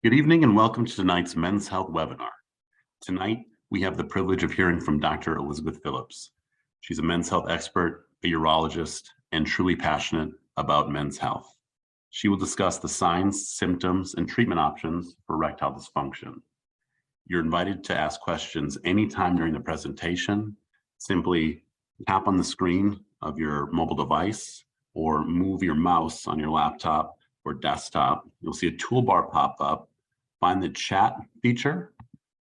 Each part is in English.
Good evening and welcome to tonight's Men's Health webinar. Tonight, we have the privilege of hearing from Dr. Elizabeth Phillips. She's a men's health expert, a urologist, and truly passionate about men's health. She will discuss the signs, symptoms, and treatment options for erectile dysfunction. You're invited to ask questions anytime during the presentation. Simply tap on the screen of your mobile device or move your mouse on your laptop or desktop. You'll see a toolbar pop up. Find the chat feature,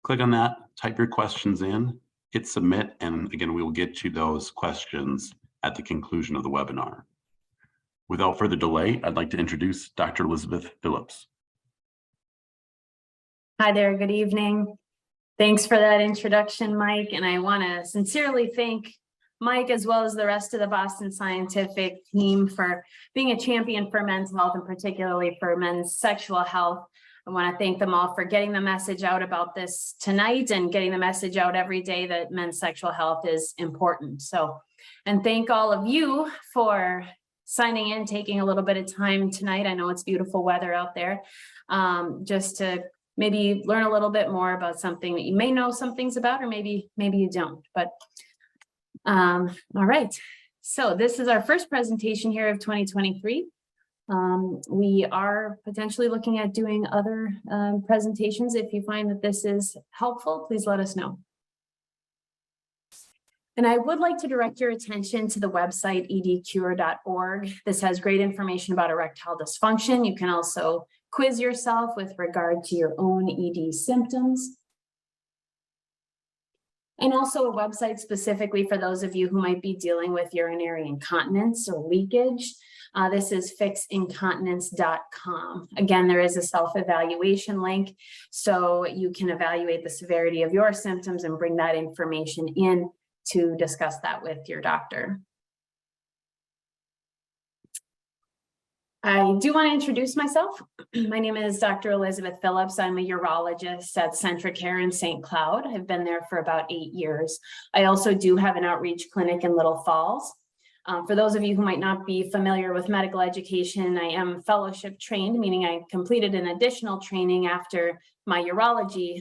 click on that, type your questions in, hit submit, and again, we will get to those questions at the conclusion of the webinar. Without further delay, I'd like to introduce Dr. Elizabeth Phillips. Hi there, good evening. Thanks for that introduction, Mike. And I want to sincerely thank Mike, as well as the rest of the Boston Scientific team, for being a champion for men's health and particularly for men's sexual health. I want to thank them all for getting the message out about this tonight and getting the message out every day that men's sexual health is important. And thank all of you for signing in, taking a little bit of time tonight. I know it's beautiful weather out there, just to maybe learn a little bit more about something that you may know some things about, or maybe you don't. But all right, so this is our first presentation here of 2023. We are potentially looking at doing other presentations. If you find that this is helpful, please let us know. And I would like to direct your attention to the website edcure.org. This has great information about erectile dysfunction. You can also quiz yourself with regard to your own ED symptoms. And also a website specifically for those of you who might be dealing with urinary incontinence or leakage. This is fixincontinence.com. Again, there is a self-evaluation link, so you can evaluate the severity of your symptoms and bring that information in to discuss that with your doctor. I do want to introduce myself. My name is Dr. Elizabeth Phillips. I'm a urologist at CentraCare in St. Cloud. I've been there for about 8 years. I also do have an outreach clinic in Little Falls. For those of you who might not be familiar with medical education, I am fellowship trained, meaning I completed an additional training after my urology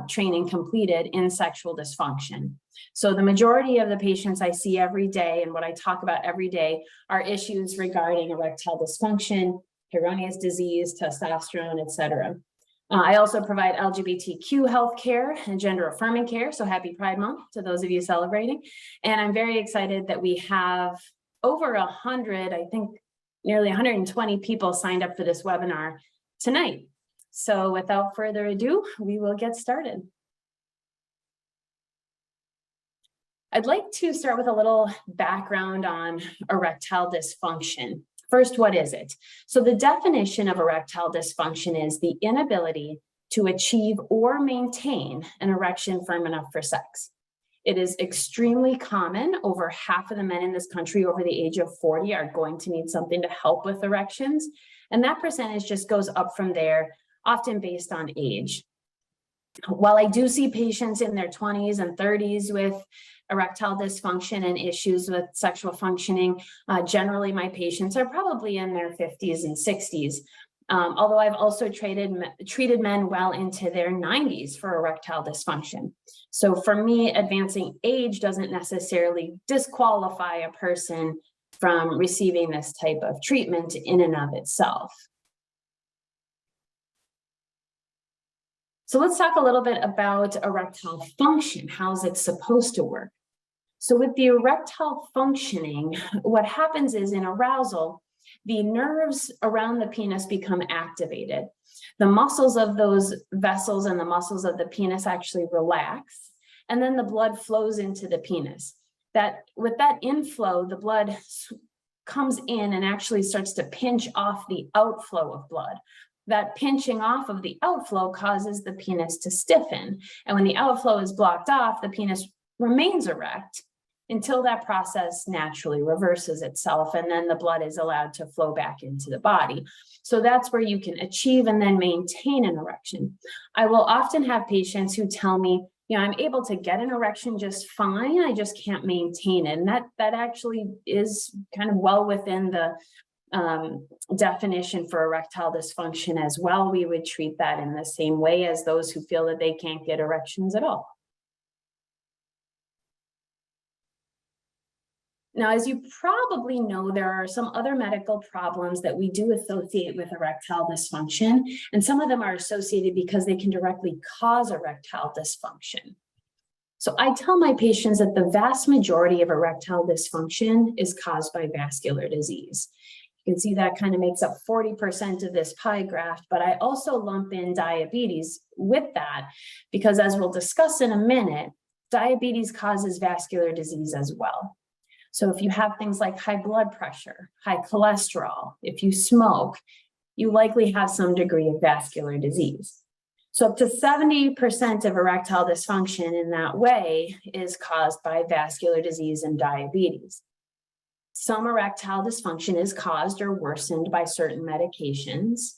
training completed in sexual dysfunction. So the majority of the patients I see every day and what I talk about every day are issues regarding erectile dysfunction, Peyronie's disease, testosterone, etc. I also provide LGBTQ health care and gender affirming care. So happy Pride Month to those of you celebrating. And I'm very excited that we have over 100, I think nearly 120 people signed up for this webinar tonight. So without further ado, we will get started. I'd like to start with a little background on erectile dysfunction. First, what is it? So the definition of erectile dysfunction is the inability to achieve or maintain an erection firm enough for sex. It is extremely common. Over half of the men in this country over the age of 40 are going to need something to help with erections. And that percentage just goes up from there, often based on age. While I do see patients in their 20s and 30s with erectile dysfunction and issues with sexual functioning, generally my patients are probably in their 50s and 60s. Although I've also treated men well into their 90s for erectile dysfunction. So for me, advancing age doesn't necessarily disqualify a person from receiving this type of treatment in and of itself. So let's talk a little bit about erectile function. How's it supposed to work? So with the erectile functioning, what happens is in arousal, the nerves around the penis become activated. The muscles of those vessels and the muscles of the penis actually relax, and then the blood flows into the penis. With that inflow, the blood comes in and actually starts to pinch off the outflow of blood. That pinching off of the outflow causes the penis to stiffen. And when the outflow is blocked off, the penis remains erect until that process naturally reverses itself, and then the blood is allowed to flow back into the body. So that's where you can achieve and then maintain an erection. I will often have patients who tell me, I'm able to get an erection just fine, I just can't maintain it. And that actually is kind of well within the definition for erectile dysfunction as well, we would treat that in the same way as those who feel that they can't get erections at all. Now, as you probably know, there are some other medical problems that we do associate with erectile dysfunction, and some of them are associated because they can directly cause erectile dysfunction. So I tell my patients that the vast majority of erectile dysfunction is caused by vascular disease. You can see that kind of makes up 40% of this pie graph, but I also lump in diabetes with that because, as we'll discuss in a minute, diabetes causes vascular disease as well. So if you have things like high blood pressure, high cholesterol, if you smoke, you likely have some degree of vascular disease. So up to 70% of erectile dysfunction in that way is caused by vascular disease and diabetes. Some erectile dysfunction is caused or worsened by certain medications.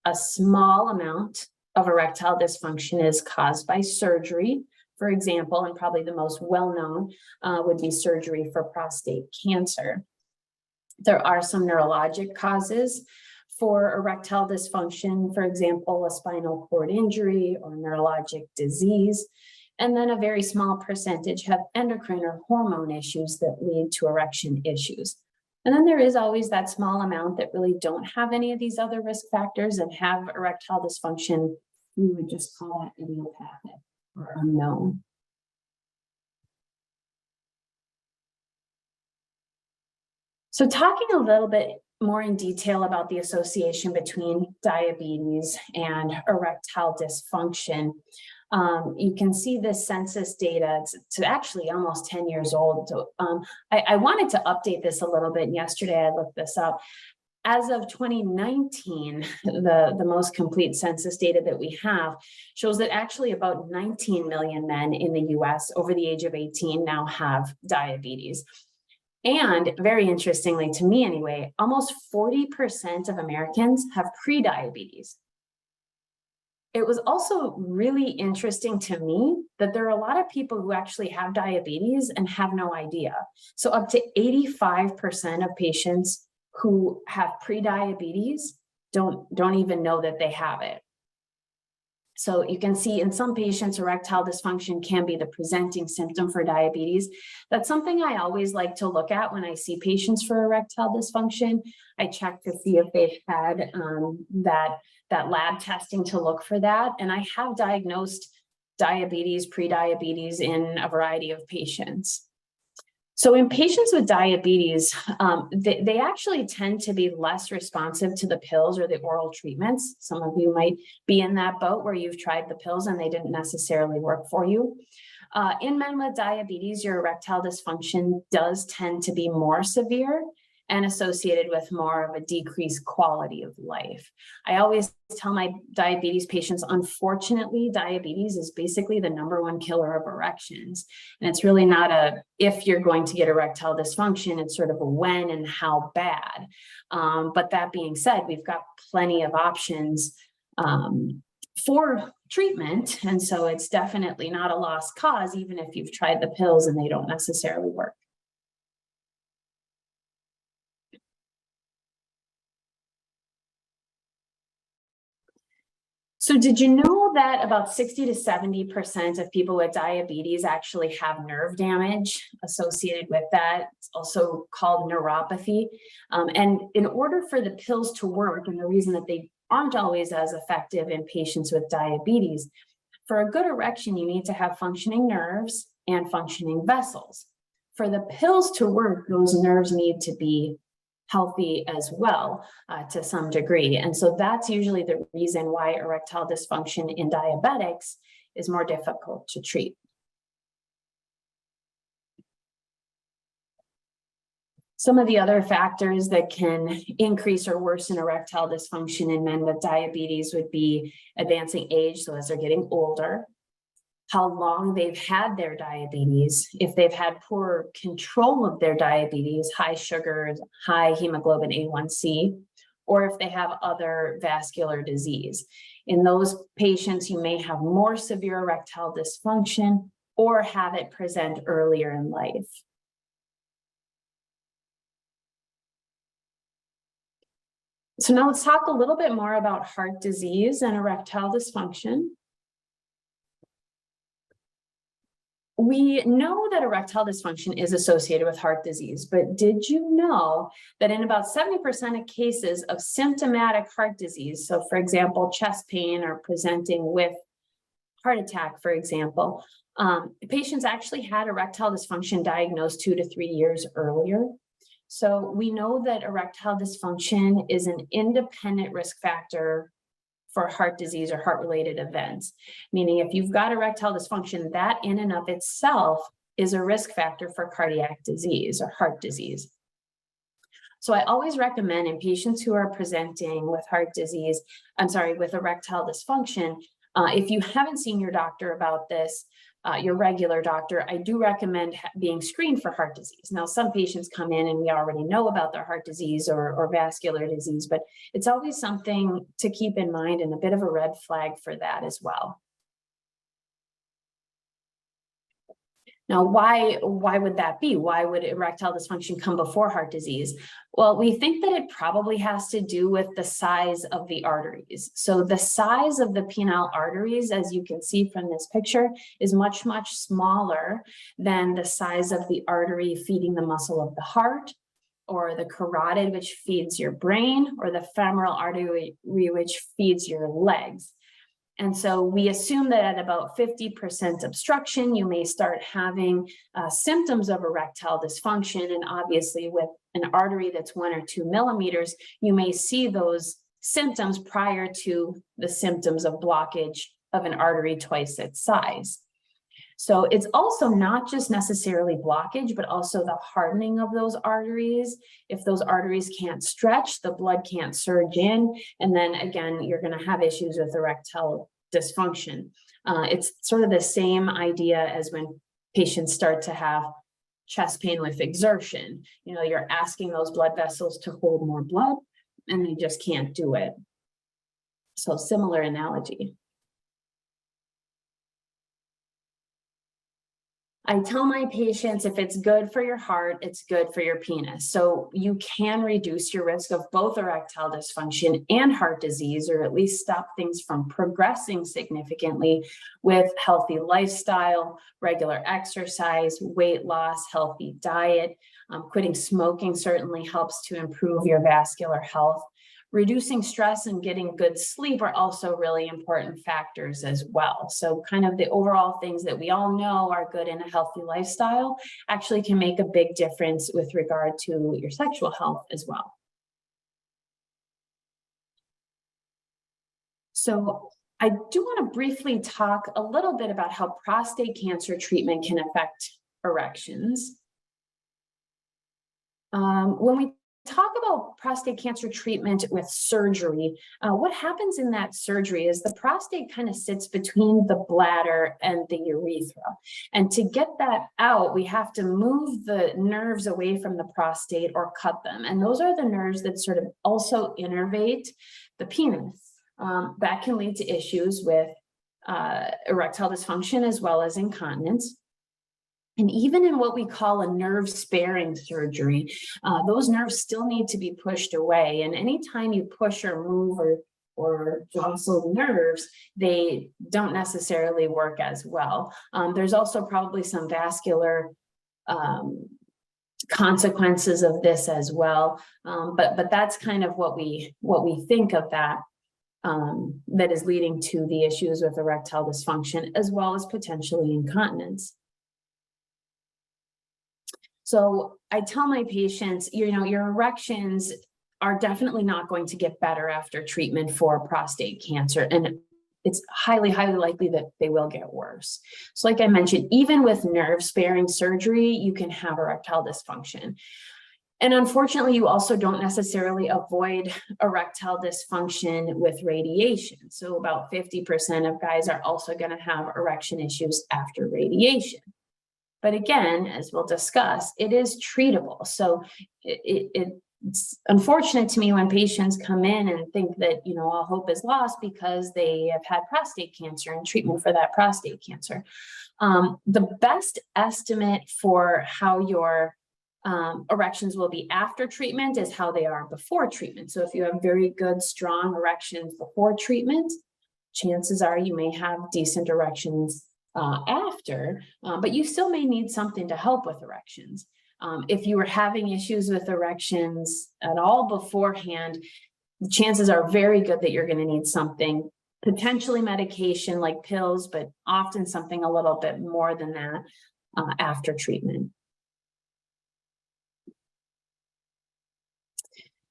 A small amount of erectile dysfunction is caused by surgery. For example, and probably the most well-known would be surgery for prostate cancer. There are some neurologic causes for erectile dysfunction, for example, a spinal cord injury or neurologic disease. And then a very small percentage have endocrine or hormone issues that lead to erection issues. And then there is always that small amount that really don't have any of these other risk factors and have erectile dysfunction. We would just call that idiopathic or unknown. So talking a little bit more in detail about the association between diabetes and erectile dysfunction, you can see this census data. It's actually almost 10 years old. So I wanted to update this a little bit. Yesterday, I looked this up. As of 2019, the most complete census data that we have shows that actually about 19 million men in the US over the age of 18 now have diabetes. And very interestingly, to me anyway, almost 40% of Americans have prediabetes. It was also really interesting to me that there are a lot of people who actually have diabetes and have no idea. So up to 85% of patients who have prediabetes don't even know that they have it. So you can see in some patients, erectile dysfunction can be the presenting symptom for diabetes. That's something I always like to look at when I see patients for erectile dysfunction. I check to see if they've had that lab testing to look for that. And I have diagnosed diabetes, prediabetes in a variety of patients. So in patients with diabetes, they actually tend to be less responsive to the pills or the oral treatments. Some of you might be in that boat where you've tried the pills and they didn't necessarily work for you. In men with diabetes, your erectile dysfunction does tend to be more severe and associated with more of a decreased quality of life. I always tell my diabetes patients, unfortunately, diabetes is basically the #1 killer of erections. And it's really not a if you're going to get erectile dysfunction, it's sort of a when and how bad. But that being said, we've got plenty of options for treatment. And so it's definitely not a lost cause, even if you've tried the pills and they don't necessarily work. So did you know that about 60 to 70% of people with diabetes actually have nerve damage associated with that? It's also called neuropathy. And in order for the pills to work, and the reason that they aren't always as effective in patients with diabetes, for a good erection, you need to have functioning nerves and functioning vessels. For the pills to work, those nerves need to be healthy as well to some degree. And so that's usually the reason why erectile dysfunction in diabetics is more difficult to treat. Some of the other factors that can increase or worsen erectile dysfunction in men with diabetes would be advancing age, so as they're getting older, how long they've had their diabetes, if they've had poor control of their diabetes, high sugars, high hemoglobin A1C, or if they have other vascular disease. In those patients, you may have more severe erectile dysfunction or have it present earlier in life. So now let's talk a little bit more about heart disease and erectile dysfunction. We know that erectile dysfunction is associated with heart disease, but did you know that in about 70% of cases of symptomatic heart disease, so for example, chest pain or presenting with heart attack, for example, patients actually had erectile dysfunction diagnosed 2 to 3 years earlier. So we know that erectile dysfunction is an independent risk factor for heart disease or heart-related events, meaning if you've got erectile dysfunction, that in and of itself is a risk factor for cardiac disease or heart disease. So I always recommend in patients who are presenting with with erectile dysfunction, if you haven't seen your doctor about this, your regular doctor, I do recommend being screened for heart disease. Now, some patients come in and we already know about their heart disease or vascular disease, but it's always something to keep in mind and a bit of a red flag for that as well. Now, why would that be? Why would erectile dysfunction come before heart disease? Well, we think that it probably has to do with the size of the arteries. So the size of the penile arteries, as you can see from this picture, is much, much smaller than the size of the artery feeding the muscle of the heart, or the carotid, which feeds your brain, or the femoral artery, which feeds your legs. And so we assume that at about 50% obstruction, you may start having symptoms of erectile dysfunction. And obviously with an artery that's 1 or 2 millimeters, you may see those symptoms prior to the symptoms of blockage of an artery twice its size. So it's also not just necessarily blockage, but also the hardening of those arteries. If those arteries can't stretch, the blood can't surge in. And then again, you're going to have issues with erectile dysfunction. It's sort of the same idea as when patients start to have chest pain with exertion. You know, you're asking those blood vessels to hold more blood and they just can't do it. So similar analogy. I tell my patients if it's good for your heart, it's good for your penis. So you can reduce your risk of both erectile dysfunction and heart disease, or at least stop things from progressing significantly with healthy lifestyle, regular exercise, weight loss, healthy diet. Quitting smoking certainly helps to improve your vascular health. Reducing stress and getting good sleep are also really important factors as well. So kind of the overall things that we all know are good in a healthy lifestyle actually can make a big difference with regard to your sexual health as well. So I do want to briefly talk a little bit about how prostate cancer treatment can affect erections. When we talk about prostate cancer treatment with surgery, what happens in that surgery is the prostate kind of sits between the bladder and the urethra. And to get that out, we have to move the nerves away from the prostate or cut them. And those are the nerves that sort of also innervate the penis. That can lead to issues with erectile dysfunction as well as incontinence. And even in what we call a nerve sparing surgery, those nerves still need to be pushed away. And anytime you push or move or jostle nerves, they don't necessarily work as well. There's also probably some vascular consequences of this as well. But that's kind of what we think of that is leading to the issues with erectile dysfunction, as well as potentially incontinence. So I tell my patients, your erections are definitely not going to get better after treatment for prostate cancer. And it's highly, highly likely that they will get worse. So like I mentioned, even with nerve sparing surgery, you can have erectile dysfunction. And unfortunately, you also don't necessarily avoid erectile dysfunction with radiation. So about 50% of guys are also going to have erection issues after radiation. But again, as we'll discuss, it is treatable. So it's unfortunate to me when patients come in and think that, all hope is lost because they have had prostate cancer and treatment for that prostate cancer. The best estimate for how your Erections will be after treatment is how they are before treatment. So if you have very good, strong erections before treatment, chances are you may have decent erections after, but you still may need something to help with erections. If you were having issues with erections at all beforehand, the chances are very good that you're going to need something, potentially medication like pills, but often something a little bit more than that after treatment.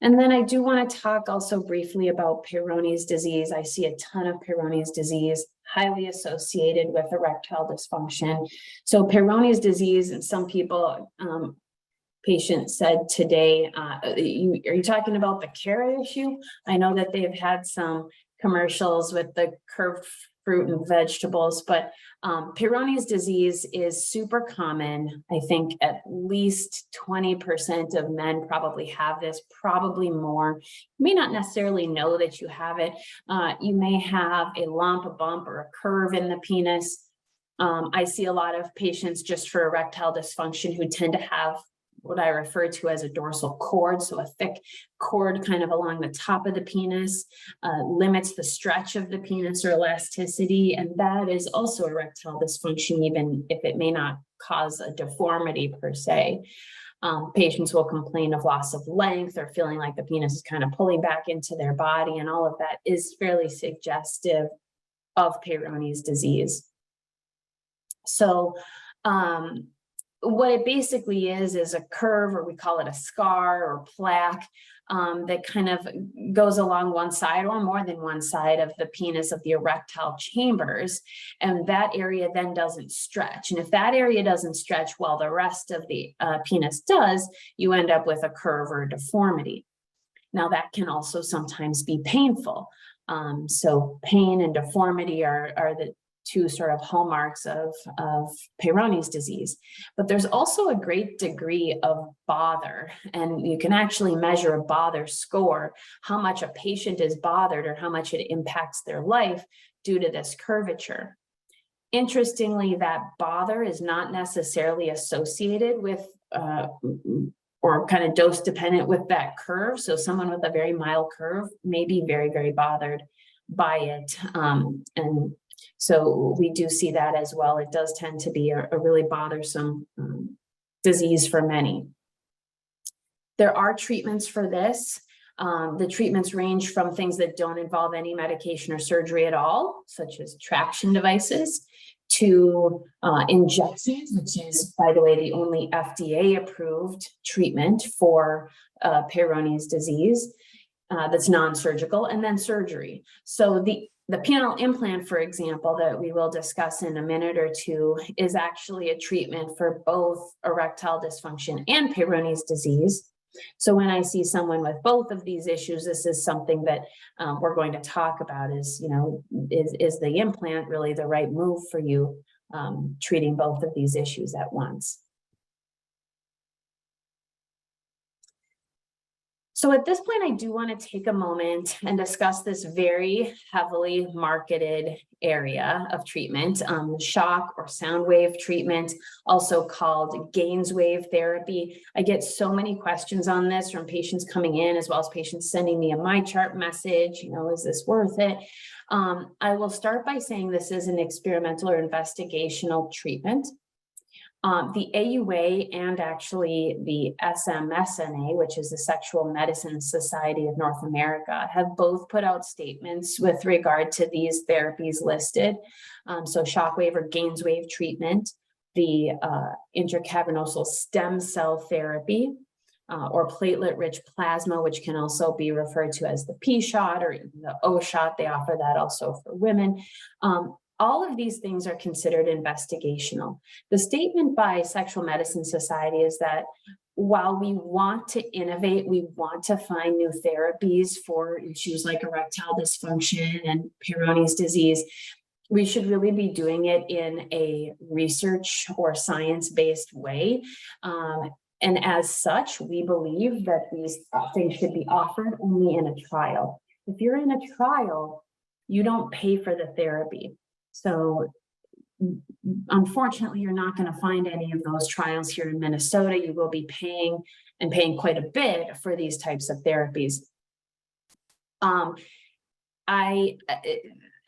And then I do want to talk also briefly about Peyronie's disease. I see a ton of Peyronie's disease highly associated with erectile dysfunction. So Peyronie's disease, and some people, patient said today, are you talking about the carrot issue? I know that they've had some commercials with the curved fruit and vegetables, but Peyronie's disease is super common. I think at least 20% of men probably have this, probably more. You may not necessarily know that you have it. You may have a lump, a bump, or a curve in the penis. I see a lot of patients just for erectile dysfunction who tend to have what I refer to as a dorsal cord, so a thick cord kind of along the top of the penis, limits the stretch of the penis or elasticity, and that is also erectile dysfunction, even if it may not cause a deformity per se. Patients will complain of loss of length or feeling like the penis is kind of pulling back into their body, and all of that is fairly suggestive of Peyronie's disease. So, what it basically is a curve, or we call it a scar or plaque, that kind of goes along one side or more than one side of the penis of the erectile chambers. And that area then doesn't stretch. And if that area doesn't stretch while the rest of the penis does, you end up with a curve or deformity. Now that can also sometimes be painful. So pain and deformity are the two sort of hallmarks of Peyronie's disease. But there's also a great degree of bother, and you can actually measure a bother score, how much a patient is bothered or how much it impacts their life due to this curvature. Interestingly, that bother is not necessarily associated with or kind of dose dependent with that curve. So someone with a very mild curve may be very, very bothered by it. And so we do see that as well. It does tend to be a really bothersome disease for many. There are treatments for this. The treatments range from things that don't involve any medication or surgery at all, such as traction devices, to injections, which is, by the way, the only FDA-approved treatment for Peyronie's disease that's non-surgical, and then surgery. So the penile implant, for example, that we will discuss in a minute or two, is actually a treatment for both erectile dysfunction and Peyronie's disease. So when I see someone with both of these issues, this is something that we're going to talk about is, you know, is the implant really the right move for you, treating both of these issues at once? So at this point, I do want to take a moment and discuss this very heavily marketed area of treatment, shock or sound wave treatment, also called Gaines wave therapy. I get so many questions on this from patients coming in, as well as patients sending me a MyChart message, you know, is this worth it? I will start by saying this is an experimental or investigational treatment. The AUA and actually the SMSNA, which is the Sexual Medicine Society of North America, have both put out statements with regard to these therapies listed. So shockwave or Gaines wave treatment, the intracavernosal stem cell therapy, or platelet-rich plasma, which can also be referred to as the P-shot or the O-shot. They offer that also for women. All of these things are considered investigational. The statement by Sexual Medicine Society is that while we want to innovate, we want to find new therapies for issues like erectile dysfunction and Peyronie's disease, we should really be doing it in a research or science-based way. And as such, we believe that these things should be offered only in a trial. If you're in a trial, you don't pay for the therapy. So unfortunately, you're not going to find any of those trials here in Minnesota. You will be paying quite a bit for these types of therapies.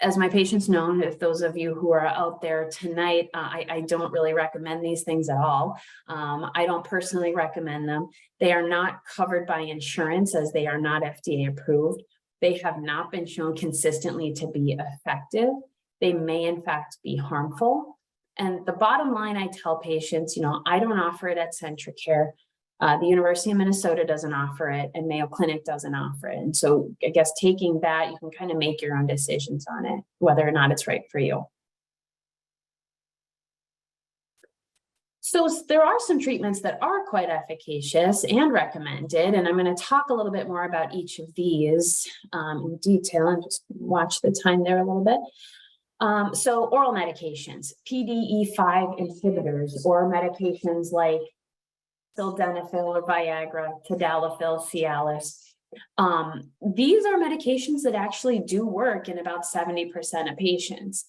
As my patients know, if those of you who are out there tonight, I don't really recommend these things at all. I don't personally recommend them. They are not covered by insurance as they are not FDA approved. They have not been shown consistently to be effective. They may in fact be harmful. And the bottom line, I tell patients, I don't offer it at CentraCare. The University of Minnesota doesn't offer it, and Mayo Clinic doesn't offer it. And so I guess taking that, you can kind of make your own decisions on it, whether or not it's right for you. So there are some treatments that are quite efficacious and recommended, and I'm going to talk a little bit more about each of these in detail, and just watch the time there a little bit. So oral medications, PDE5 inhibitors, or medications like sildenafil or Viagra, tadalafil, Cialis. These are medications that actually do work in about 70% of patients.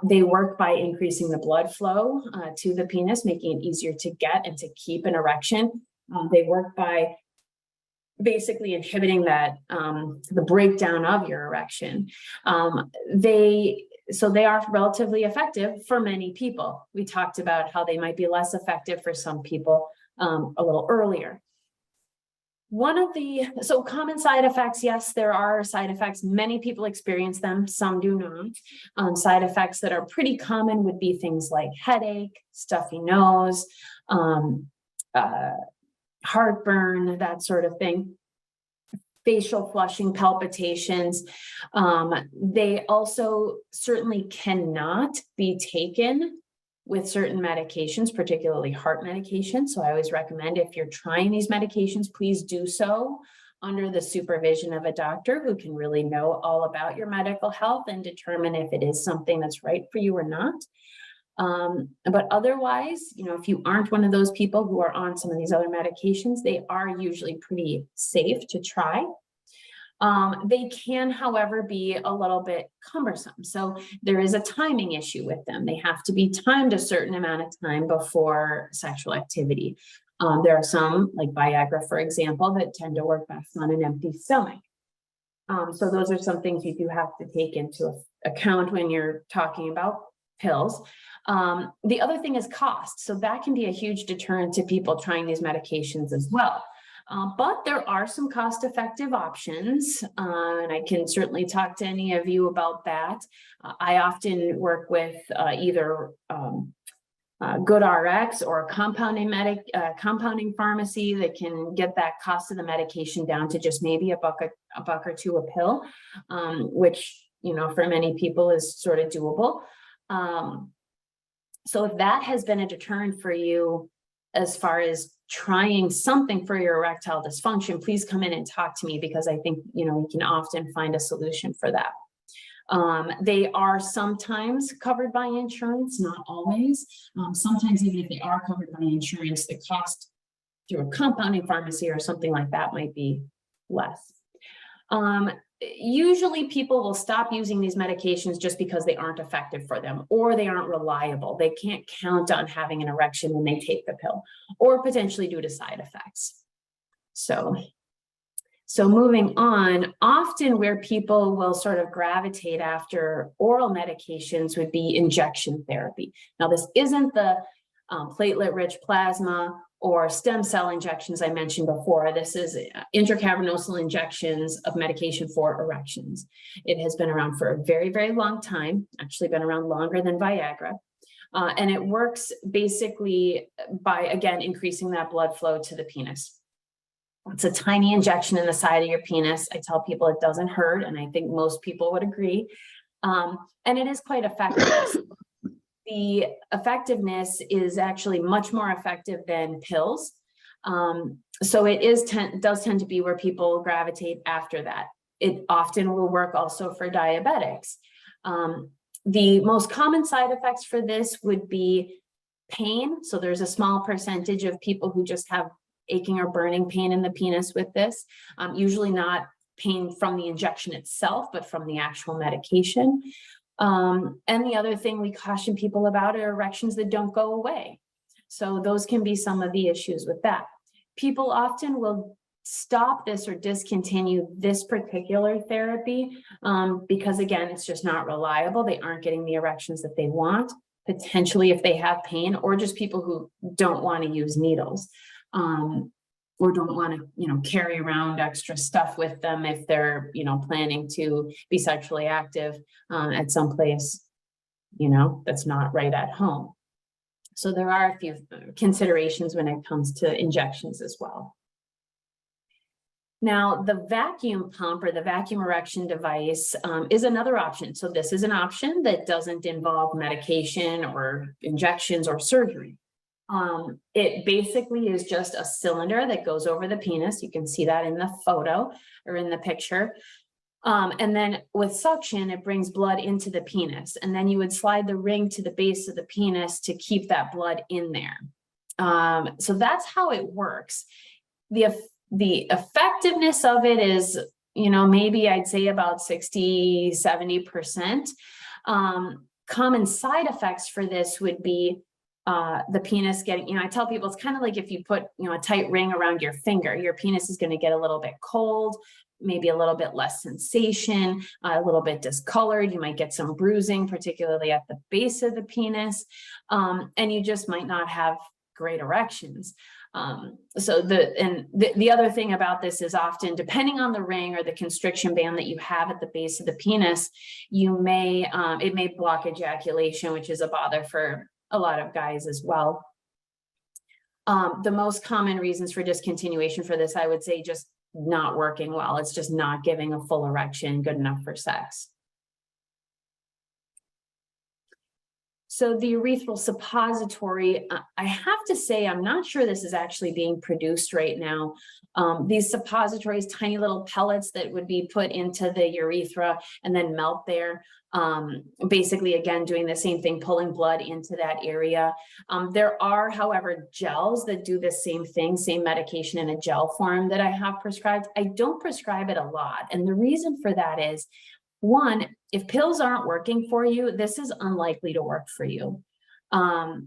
They work by increasing the blood flow to the penis, making it easier to get and to keep an erection. They work by basically inhibiting that, the breakdown of your erection. So they are relatively effective for many people. We talked about how they might be less effective for some people a little earlier. So common side effects, yes, there are side effects. Many people experience them, some do not. Side effects that are pretty common would be things like headache, stuffy nose, heartburn, that sort of thing. Facial flushing, palpitations. They also certainly cannot be taken with certain medications, particularly heart medications. So I always recommend, if you're trying these medications, please do so under the supervision of a doctor who can really know all about your medical health and determine if it is something that's right for you or not. But otherwise, if you aren't one of those people who are on some of these other medications, they are usually pretty safe to try. They can, however, be a little bit cumbersome. So there is a timing issue with them. They have to be timed a certain amount of time before sexual activity. There are some, like Viagra, for example, that tend to work best on an empty stomach. So those are some things you do have to take into account when you're talking about pills. The other thing is cost. So that can be a huge deterrent to people trying these medications as well. But there are some cost-effective options, and I can certainly talk to any of you about that. I often work with either GoodRx or a compounding pharmacy that can get that cost of the medication down to just maybe a buck or two a pill, which for many people is sort of doable. So if that has been a deterrent for you as far as trying something for your erectile dysfunction, please come in and talk to me, because I think, we can often find a solution for that. They are sometimes covered by insurance, not always. Sometimes even if they are covered by insurance, the cost through a compounding pharmacy or something like that might be less. Usually people will stop using these medications just because they aren't effective for them, or they aren't reliable. They can't count on having an erection when they take the pill, or potentially due to side effects. So moving on, often where people will sort of gravitate after oral medications would be injection therapy. Now, this isn't the platelet-rich plasma or stem cell injections I mentioned before. This is intracavernosal injections of medication for erections. It has been around for a very, very long time, actually been around longer than Viagra. And it works basically by, again, increasing that blood flow to the penis. It's a tiny injection in the side of your penis. I tell people it doesn't hurt, and I think most people would agree. And it is quite effective. The effectiveness is actually much more effective than pills. So it does tend to be where people gravitate after that. It often will work also for diabetics. The most common side effects for this would be pain. So there's a small percentage of people who just have aching or burning pain in the penis with this, usually not pain from the injection itself, but from the actual medication. And the other thing we caution people about are erections that don't go away. So those can be some of the issues with that. People often will stop this or discontinue this particular therapy because, again, it's just not reliable. They aren't getting the erections that they want, potentially if they have pain, or just people who don't want to use needles or don't want to, carry around extra stuff with them if they're, planning to be sexually active at some place, that's not right at home. So there are a few considerations when it comes to injections as well. Now, the vacuum pump or the vacuum erection device is another option. So this is an option that doesn't involve medication or injections or surgery. It basically is just a cylinder that goes over the penis. You can see that in the photo or in the picture. And then with suction, it brings blood into the penis. And then you would slide the ring to the base of the penis to keep that blood in there. So that's how it works. The effectiveness of it is, maybe I'd say about 60, 70%. Common side effects for this would be the penis getting, I tell people it's kind of like if you put, a tight ring around your finger, your penis is going to get a little bit cold, maybe a little bit less sensation, a little bit discolored. You might get some bruising, particularly at the base of the penis, and you just might not have great erections. So the other thing about this is often, depending on the ring or the constriction band that you have at the base of the penis, it may block ejaculation, which is a bother for a lot of guys as well. The most common reasons for discontinuation for this, I would say, just not working well. It's just not giving a full erection good enough for sex. So the urethral suppository, I have to say, I'm not sure this is actually being produced right now. These suppositories, tiny little pellets that would be put into the urethra and then melt there. Basically, again, doing the same thing, pulling blood into that area. There are, however, gels that do the same thing, same medication in a gel form that I have prescribed. I don't prescribe it a lot. And the reason for that is, one, if pills aren't working for you, this is unlikely to work for you. The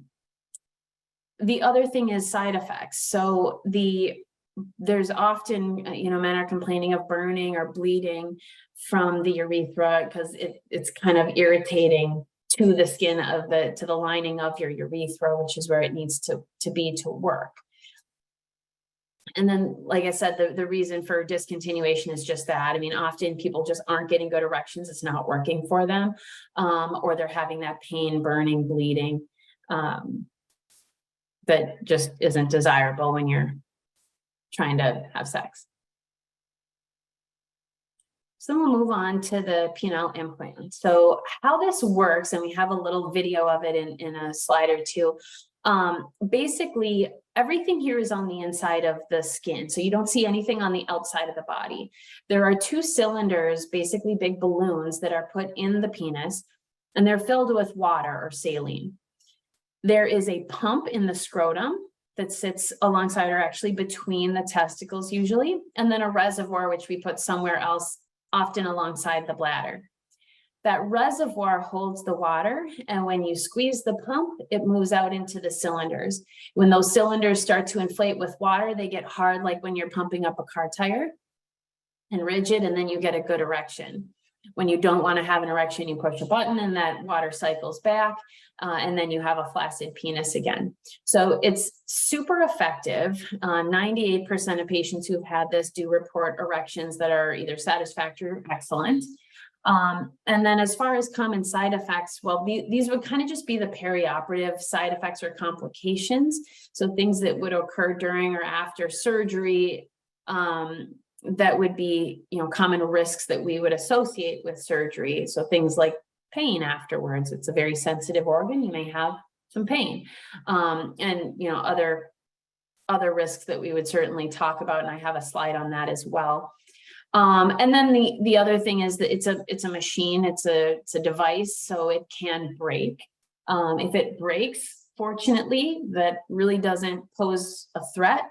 other thing is side effects. So there's often, men are complaining of burning or bleeding from the urethra because it's kind of irritating to the skin to the lining of your urethra, which is where it needs to be to work. And then, like I said, the reason for discontinuation is just that. I mean, often people just aren't getting good erections. It's not working for them, or they're having that pain, burning, bleeding that just isn't desirable when you're trying to have sex. So we'll move on to the penile implant. So how this works, and we have a little video of it in a slide or two. Basically, everything here is on the inside of the skin. So you don't see anything on the outside of the body. There are two cylinders, basically big balloons, that are put in the penis, and they're filled with water or saline. There is a pump in the scrotum that sits alongside, or actually between the testicles usually, and then a reservoir, which we put somewhere else, often alongside the bladder. That reservoir holds the water, and when you squeeze the pump, it moves out into the cylinders. When those cylinders start to inflate with water, they get hard, like when you're pumping up a car tire, and rigid, and then you get a good erection. When you don't want to have an erection, you push a button and that water cycles back, and then you have a flaccid penis again. So it's super effective. 98% of patients who've had this do report erections that are either satisfactory or excellent. And then as far as common side effects, well, these would kind of just be the perioperative side effects or complications. So things that would occur during or after surgery, that would be, common risks that we would associate with surgery. So things like pain afterwards. It's a very sensitive organ. You may have some pain, and, other risks that we would certainly talk about. And I have a slide on that as well. And then the other thing is that it's a machine, it's a device, so it can break. If it breaks, fortunately, that really doesn't pose a threat.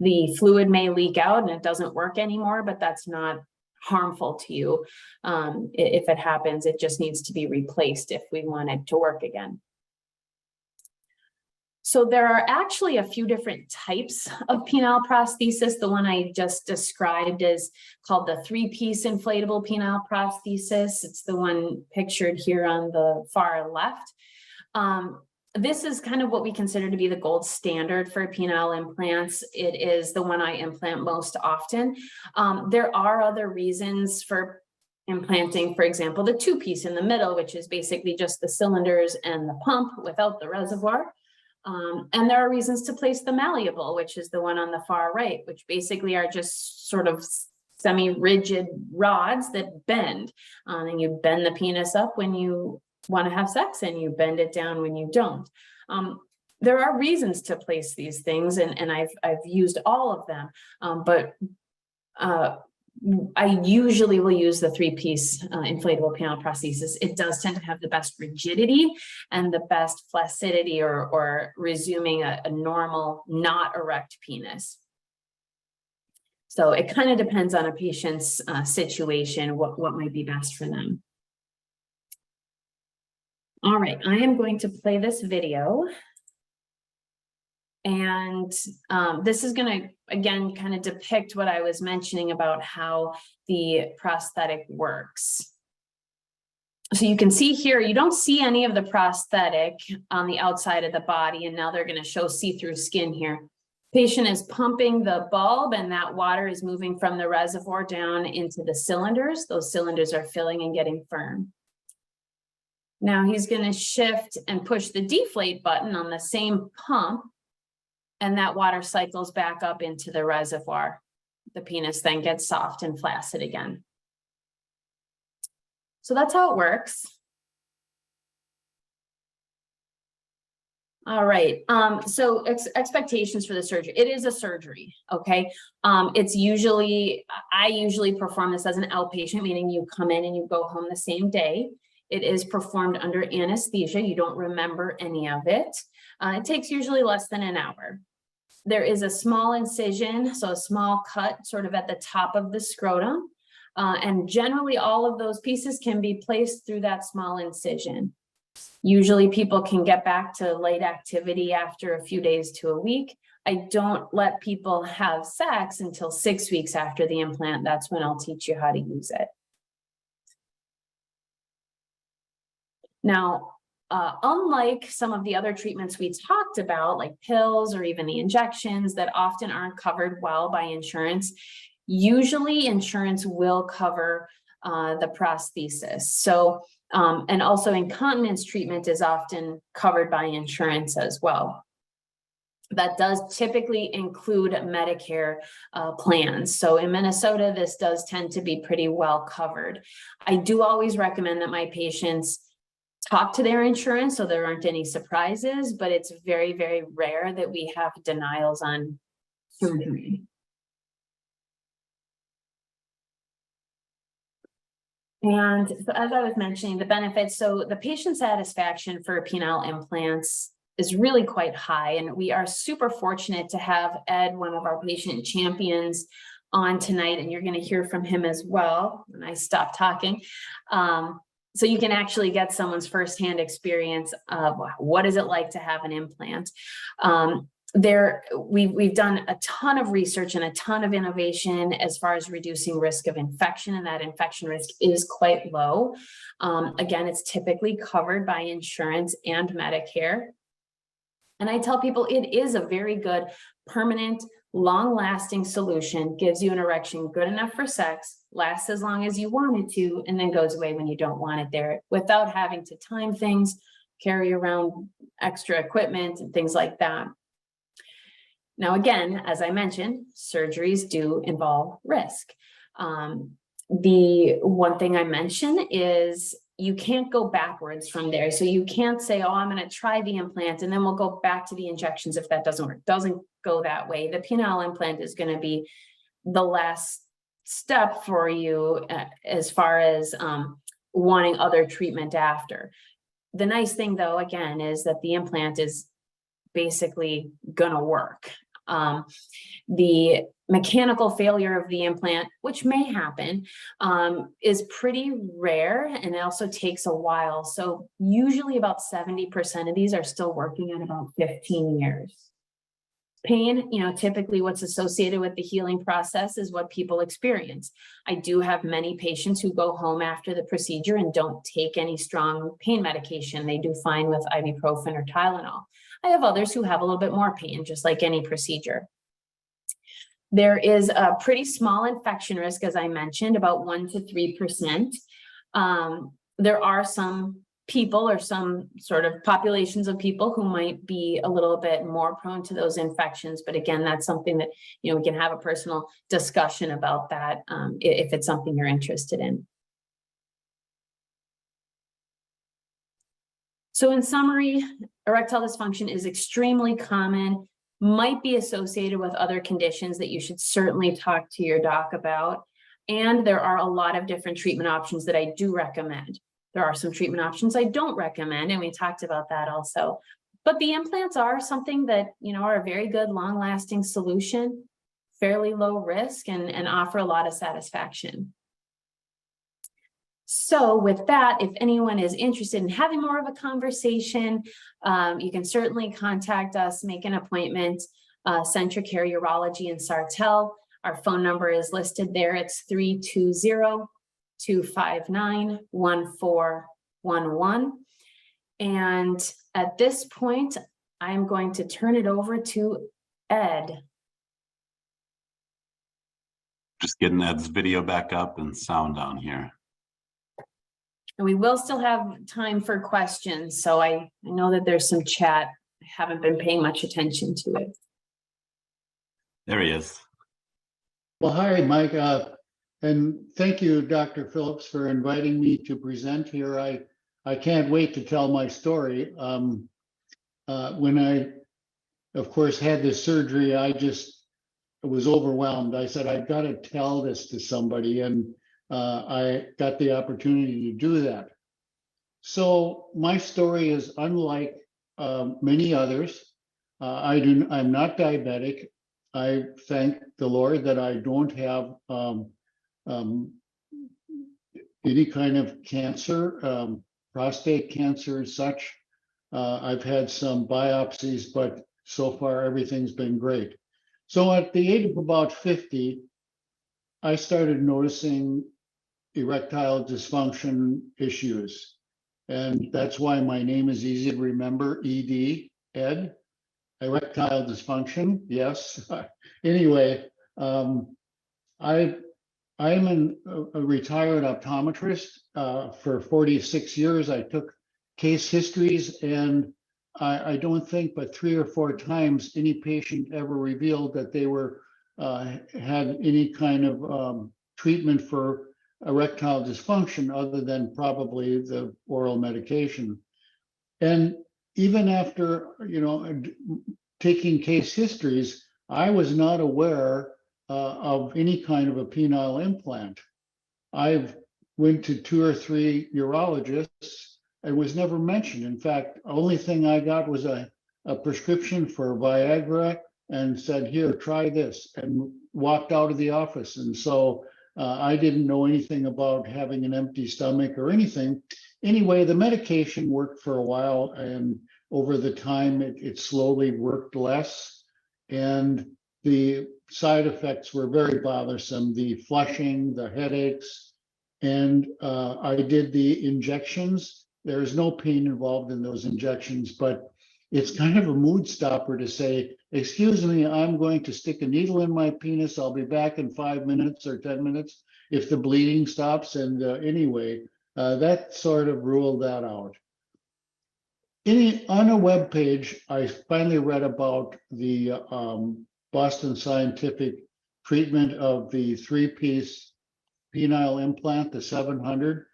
The fluid may leak out and it doesn't work anymore, but that's not harmful to you. If it happens, it just needs to be replaced if we want it to work again. So there are actually a few different types of penile prosthesis. The one I just described is called the 3-piece inflatable penile prosthesis. It's the one pictured here on the far left. This is kind of what we consider to be the gold standard for penile implants. It is the one I implant most often. There are other reasons for implanting, for example, the 2-piece in the middle, which is basically just the cylinders and the pump without the reservoir. And there are reasons to place the malleable, which is the one on the far right, which basically are just sort of semi-rigid rods that bend. And you bend the penis up when you want to have sex, and you bend it down when you don't. There are reasons to place these things, and I've used all of them, but I usually will use the 3-piece inflatable penile prosthesis. It does tend to have the best rigidity and the best flaccidity, or resuming a normal, not erect penis. So it kind of depends on a patient's situation, what might be best for them. All right, I am going to play this video. And this is going to, again, kind of depict what I was mentioning about how the prosthetic works. So you can see here, you don't see any of the prosthetic on the outside of the body. And now they're going to show see-through skin here. Patient is pumping the bulb, and that water is moving from the reservoir down into the cylinders. Those cylinders are filling and getting firm. Now he's going to shift and push the deflate button on the same pump, and that water cycles back up into the reservoir. The penis then gets soft and flaccid again. So that's how it works. All right, so expectations for the surgery. It is a surgery, okay? It's usually, I usually perform this as an outpatient, meaning you come in and you go home the same day. It is performed under anesthesia. You don't remember any of it. It takes usually less than an hour. There is a small incision, so a small cut sort of at the top of the scrotum. And generally all of those pieces can be placed through that small incision. Usually people can get back to light activity after a few days to a week. I don't let people have sex until 6 weeks after the implant. That's when I'll teach you how to use it. Now, unlike some of the other treatments we talked about, like pills or even the injections that often aren't covered well by insurance, usually insurance will cover the prosthesis. So, and also incontinence treatment is often covered by insurance as well. That does typically include Medicare plans. So in Minnesota, this does tend to be pretty well covered. I do always recommend that my patients talk to their insurance so there aren't any surprises, but it's very, very rare that we have denials on surgery. And so as I was mentioning, the benefits, so the patient satisfaction for penile implants is really quite high. And we are super fortunate to have Ed, one of our patient champions, on tonight. And you're going to hear from him as well when I stop talking. So you can actually get someone's firsthand experience of what is it like to have an implant. We've done a ton of research and a ton of innovation as far as reducing risk of infection, and that infection risk is quite low. Again, it's typically covered by insurance and Medicare. And I tell people it is a very good, permanent, long-lasting solution, gives you an erection good enough for sex, lasts as long as you want it to, and then goes away when you don't want it there, without having to time things, carry around extra equipment and things like that. Now, again, as I mentioned, surgeries do involve risk. The one thing I mention is you can't go backwards from there. So you can't say, oh, I'm going to try the implant and then we'll go back to the injections if that doesn't work. It doesn't go that way. The penile implant is going to be the last step for you as far as wanting other treatment after. The nice thing, though, again, is that the implant is basically going to work. The mechanical failure of the implant, which may happen, is pretty rare, and it also takes a while. So usually about 70% of these are still working at about 15 years. Pain, typically what's associated with the healing process is what people experience. I do have many patients who go home after the procedure and don't take any strong pain medication. They do fine with ibuprofen or Tylenol. I have others who have a little bit more pain, just like any procedure. There is a pretty small infection risk, as I mentioned, about 1 to 3%. There are some people or some sort of populations of people who might be a little bit more prone to those infections. But again, that's something that, we can have a personal discussion about that if it's something you're interested in. So in summary, erectile dysfunction is extremely common, might be associated with other conditions that you should certainly talk to your doc about. And there are a lot of different treatment options that I do recommend. There are some treatment options I don't recommend, and we talked about that also. But the implants are something that, are a very good long-lasting solution, fairly low risk, and offer a lot of satisfaction. So with that, if anyone is interested in having more of a conversation, you can certainly contact us, make an appointment, CentraCare Urology in Sartell. Our phone number is listed there. It's 320-259-1411. And at this point, I'm going to turn it over to Ed. Just getting Ed's video back up and sound on here. And we will still have time for questions. So I know that there's some chat. I haven't been paying much attention to it. There he is. Well, hi, Mike. And thank you, Dr. Phillips, for inviting me to present here. I can't wait to tell my story. When I, of course, had this surgery, I just was overwhelmed. I said, I've got to tell this to somebody. And I got the opportunity to do that. So my story is unlike many others. I'm not diabetic. I thank the Lord that I don't have any kind of cancer, prostate cancer as such. I've had some biopsies, but so far everything's been great. So at the age of about 50, I started noticing erectile dysfunction issues. And that's why my name is easy to remember, ED, Ed. Erectile dysfunction, yes. Anyway, I'm a retired optometrist. For 46 years, I took case histories, and I don't think but 3 or 4 times any patient ever revealed that they had any kind of treatment for erectile dysfunction other than probably the oral medication. And even after, taking case histories, I was not aware of any kind of a penile implant. I've went to 2 or 3 urologists. It was never mentioned. In fact, the only thing I got was a prescription for Viagra and said, here, try this, and walked out of the office. And so I didn't know anything about having an empty stomach or anything. Anyway, the medication worked for a while, and over the time, it slowly worked less. And the side effects were very bothersome, the flushing, the headaches. And I did the injections. There's no pain involved in those injections, but it's kind of a mood stopper to say, excuse me, I'm going to stick a needle in my penis. I'll be back in 5 minutes or 10 minutes if the bleeding stops. And anyway, that sort of ruled that out. On a web page, I finally read about the Boston Scientific treatment of the 3-piece penile implant, the 700,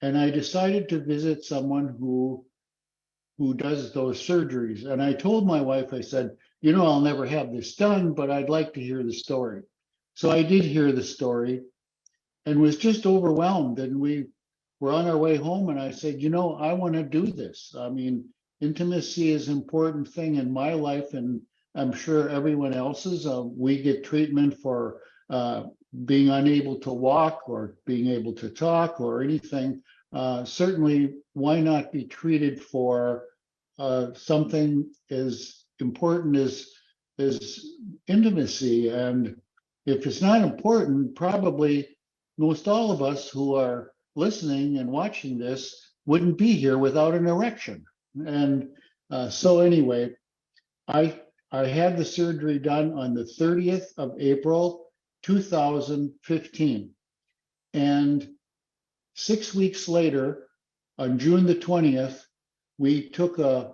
and I decided to visit someone who does those surgeries. And I told my wife, I said, I'll never have this done, but I'd like to hear the story. So I did hear the story and was just overwhelmed. And we were on our way home, and I said, I want to do this. I mean, intimacy is an important thing in my life, and I'm sure everyone else's. We get treatment for being unable to walk or being able to talk or anything. Certainly, why not be treated for something as important as intimacy? And if it's not important, probably most all of us who are listening and watching this wouldn't be here without an erection. And so anyway, I had the surgery done on the 30th of April, 2015. And 6 weeks later, on June the 20th, we took a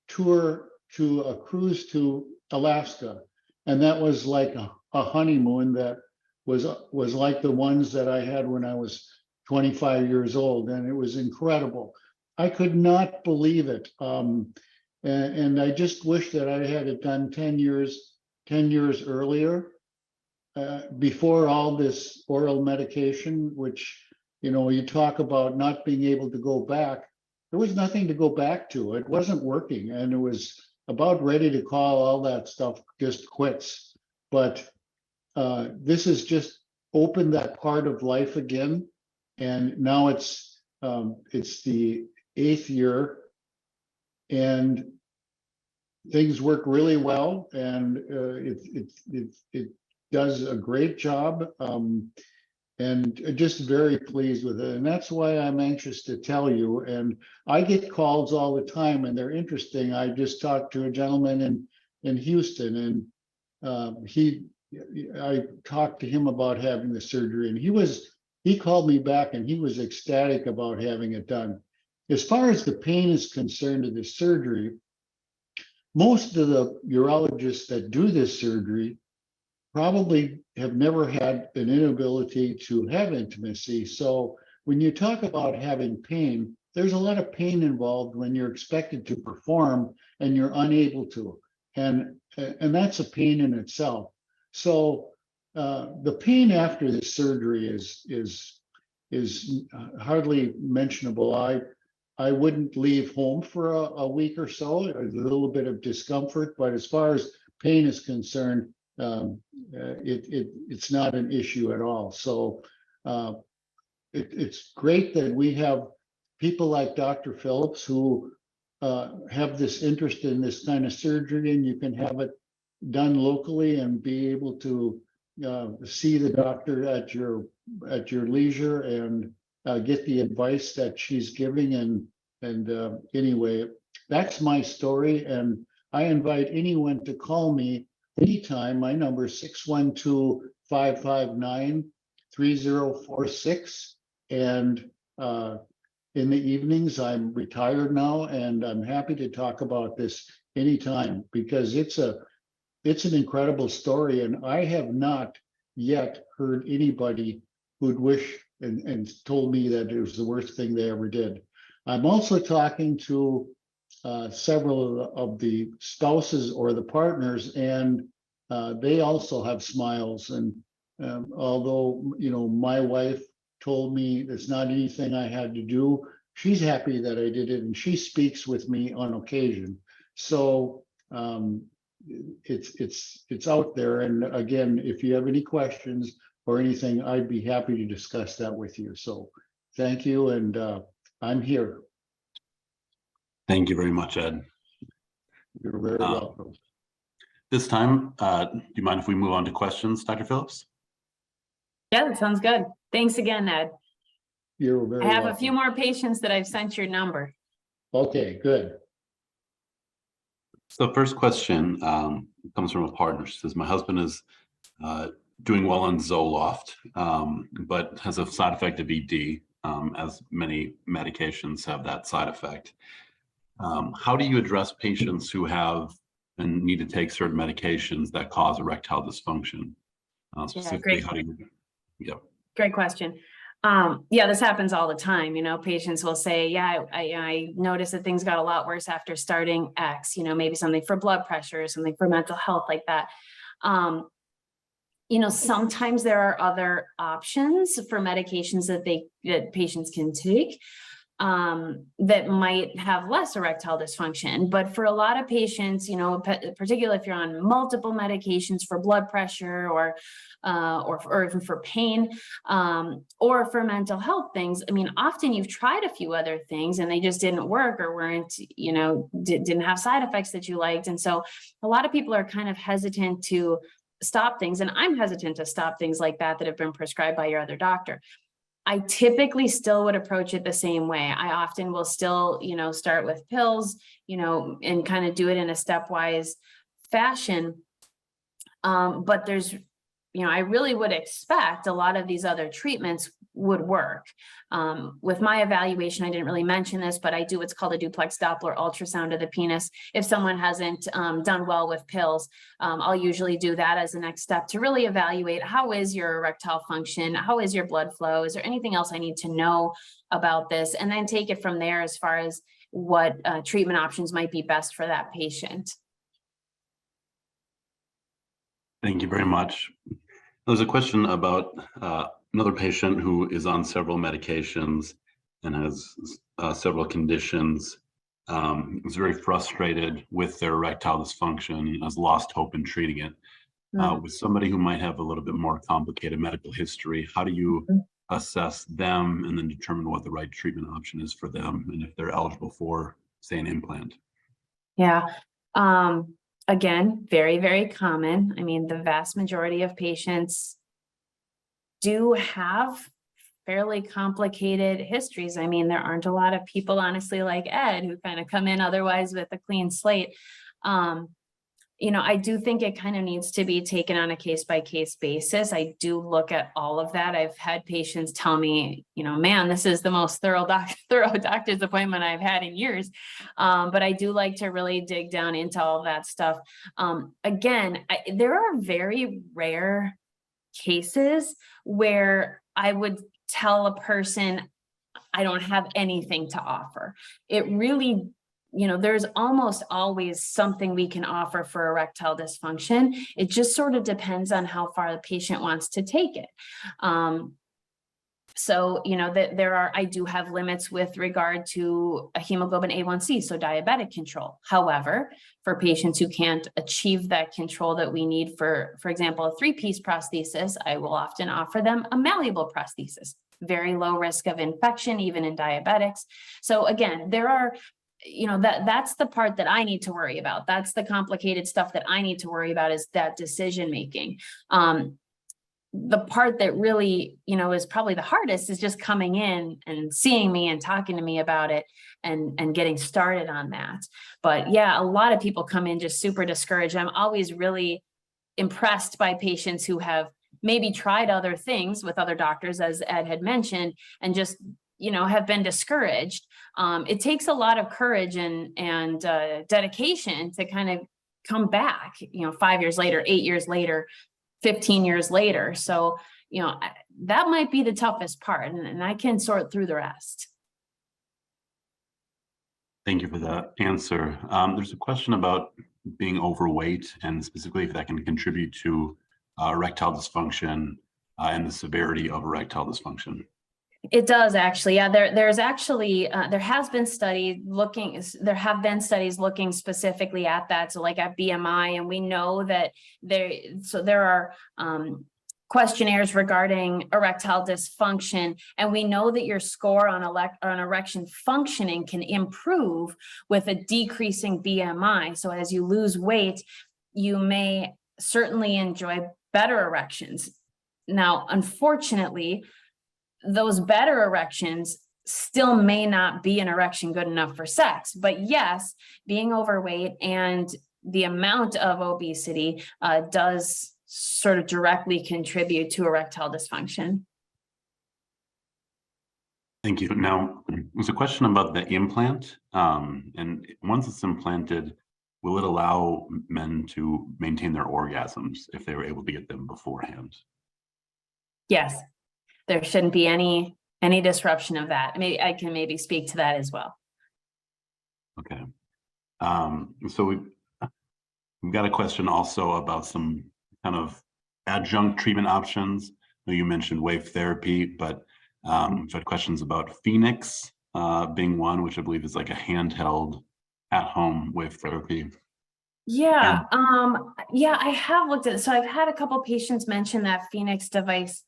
tour to a cruise to Alaska. And that was like a honeymoon that was like the ones that I had when I was 25 years old. And it was incredible. I could not believe it. And I just wish that I had it done 10 years earlier, before all this oral medication, which, you talk about not being able to go back. There was nothing to go back to. It wasn't working. And it was about ready to call all that stuff just quits. But this has just opened that part of life again. And now it's the 8th year. And things work really well, and it does a great job, and just very pleased with it. And that's why I'm anxious to tell you. And I get calls all the time, and they're interesting. I just talked to a gentleman in Houston, and I talked to him about having the surgery, and he called me back, and he was ecstatic about having it done. As far as the pain is concerned of the surgery, most of the urologists that do this surgery probably have never had an inability to have intimacy. So when you talk about having pain, there's a lot of pain involved when you're expected to perform and you're unable to. And that's a pain in itself. So the pain after the surgery is hardly mentionable. I wouldn't leave home for a week or so, a little bit of discomfort, but as far as pain is concerned, it's not an issue at all. So it's great that we have people like Dr. Phillips who have this interest in this kind of surgery, and you can have it done locally and be able to see the doctor at your leisure and get the advice that she's giving. And anyway, that's my story, and I invite anyone to call me anytime. My number is 612-559-3046. And in the evenings, I'm retired now, and I'm happy to talk about this anytime, because it's an incredible story, and I have not yet heard anybody who'd wish and told me that it was the worst thing they ever did. I'm also talking to several of the spouses or the partners, and they also have smiles. And although, my wife told me it's not anything I had to do, she's happy that I did it, and she speaks with me on occasion. So it's out there. And again, if you have any questions or anything, I'd be happy to discuss that with you. So thank you, and I'm here. Thank you very much, Ed. You're very welcome. This time, do you mind if we move on to questions, Dr. Phillips? Yeah, that sounds good. Thanks again, Ed. You're very I have welcome. a few more patients that I've sent your number. Okay, good. So the first question comes from a partner. She says, my husband is doing well on Zoloft, but has a side effect of ED, as many medications have that side effect. How do you address patients who have and need to take certain medications that cause erectile dysfunction? Specifically, how do you? Yeah. Great question. Yeah, this happens all the time. Patients will say, yeah, I noticed that things got a lot worse after starting X, maybe something for blood pressure, something for mental health, like that. Sometimes there are other options for medications that patients can take. that might have less erectile dysfunction. But for a lot of patients, particularly if you're on multiple medications for blood pressure or even for pain, or for mental health things, I mean, often you've tried a few other things and they just didn't work or weren't, didn't have side effects that you liked. And so a lot of people are kind of hesitant to stop things. And I'm hesitant to stop things like that have been prescribed by your other doctor. I typically still would approach it the same way. I often will still, start with pills, and kind of do it in a stepwise fashion. But there's, I really would expect a lot of these other treatments would work. With my evaluation, I didn't really mention this, but I do what's called a duplex Doppler ultrasound of the penis. If someone hasn't done well with pills, I'll usually do that as the next step to really evaluate how is your erectile function, how is your blood flow, is there anything else I need to know about this, and then take it from there as far as what treatment options might be best for that patient. Thank you very much. There's a question about another patient who is on several medications and has several conditions, is very frustrated with their erectile dysfunction and has lost hope in treating it. With somebody who might have a little bit more complicated medical history, how do you assess them and then determine what the right treatment option is for them and if they're eligible for, say, an implant? Yeah. Again, very, very common. I mean, the vast majority of patients do have fairly complicated histories. I mean, there aren't a lot of people, honestly, like Ed, who kind of come in otherwise with a clean slate. I do think it kind of needs to be taken on a case-by-case basis. I do look at all of that. I've had patients tell me, man, this is the most thorough doctor's appointment I've had in years. But I do like to really dig down into all that stuff. Again, there are very rare cases where I would tell a person, I don't have anything to offer. It really, there's almost always something we can offer for erectile dysfunction. It just sort of depends on how far the patient wants to take it. So, I do have limits with regard to a hemoglobin A1C, so diabetic control. However, for patients who can't achieve that control that we need for example, a 3-piece prosthesis, I will often offer them a malleable prosthesis. Very low risk of infection, even in diabetics. So again, there are, that's the part that I need to worry about. That's the complicated stuff that I need to worry about, is that decision making. The part that really, is probably the hardest is just coming in and seeing me and talking to me about it and getting started on that. But yeah, a lot of people come in just super discouraged. I'm always really impressed by patients who have maybe tried other things with other doctors, as Ed had mentioned, and just, have been discouraged. It takes a lot of courage and dedication to kind of come back, 5 years later, 8 years later, 15 years later. So, that might be the toughest part, and I can sort through the rest. Thank you for that answer. There's a question about being overweight and specifically if that can contribute to erectile dysfunction and the severity of erectile dysfunction. It does actually. Yeah, there have been studies looking specifically at that. So like at BMI, and we know that there are questionnaires regarding erectile dysfunction, and we know that your score on erection functioning can improve with a decreasing BMI. So as you lose weight, you may certainly enjoy better erections. Now, unfortunately, those better erections still may not be an erection good enough for sex. But yes, being overweight and the amount of obesity does sort of directly contribute to erectile dysfunction. Thank you. Now, there's a question about the implant. And once it's implanted, will it allow men to maintain their orgasms if they were able to get them beforehand? Yes. There shouldn't be any disruption of that. I can maybe speak to that as well. Okay. So we've got a question also about some kind of adjunct treatment options. You mentioned wave therapy, but we've had questions about Phoenix being one, which I believe is like a handheld at-home wave therapy. Yeah, yeah, I have looked at it. So I've had a couple patients mention that Phoenix device.